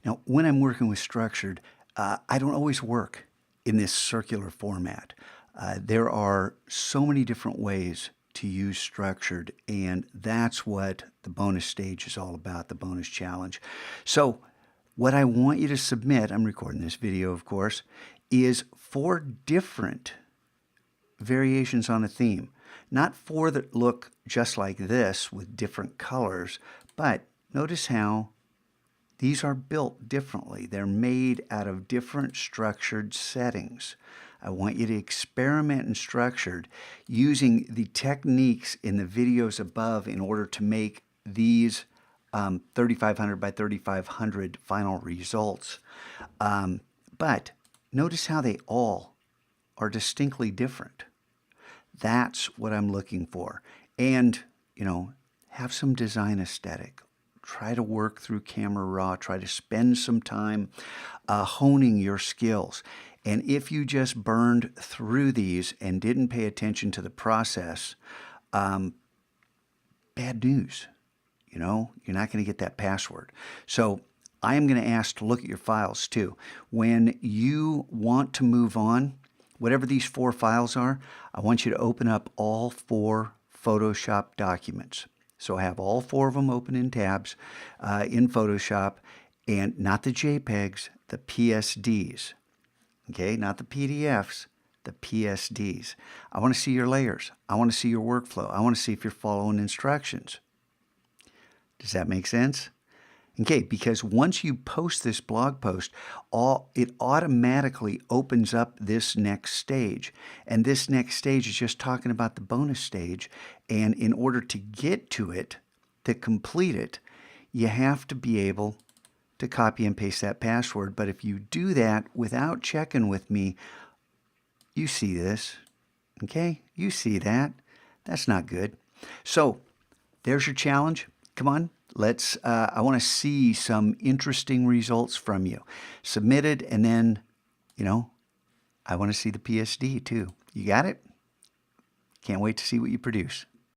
Now, when I'm working with structured, I don't always work in this circular format. There are so many different ways to use structured, and that's what the bonus stage is all about, the bonus challenge. So what I want you to submit, I'm recording this video, of course, is 4 different variations on a theme. Not 4 that look just like this with different colors, but notice how these are built differently. They're made out of different structured settings. I want you to experiment in structured using the techniques in the videos above in order to make these 3500 by 3500 final results. But notice how they all are distinctly different. That's what I'm looking for. And, have some design aesthetic. Try to work through Camera Raw. Try to spend some time honing your skills. And if you just burned through these and didn't pay attention to the process, bad news. You're not going to get that password. So I am going to ask to look at your files too. When you want to move on, whatever these 4 files are, I want you to open up all 4 Photoshop documents. So I have all 4 of them open in tabs in Photoshop, and not the JPEGs, the PSDs. Okay, not the PDFs, the PSDs. I want to see your layers. I want to see your workflow. I want to see if you're following instructions. Does that make sense? Okay, because once you post this blog post, it automatically opens up this next stage. And this next stage is just talking about the bonus stage. And in order to get to it, to complete it, you have to be able to copy and paste that password. But if you do that without checking with me, you see this, okay? You see that. That's not good. So there's your challenge. Come on. I want to see some interesting results from you. Submit it, and then, I want to see the PSD too. You got it? Can't wait to see what you produce.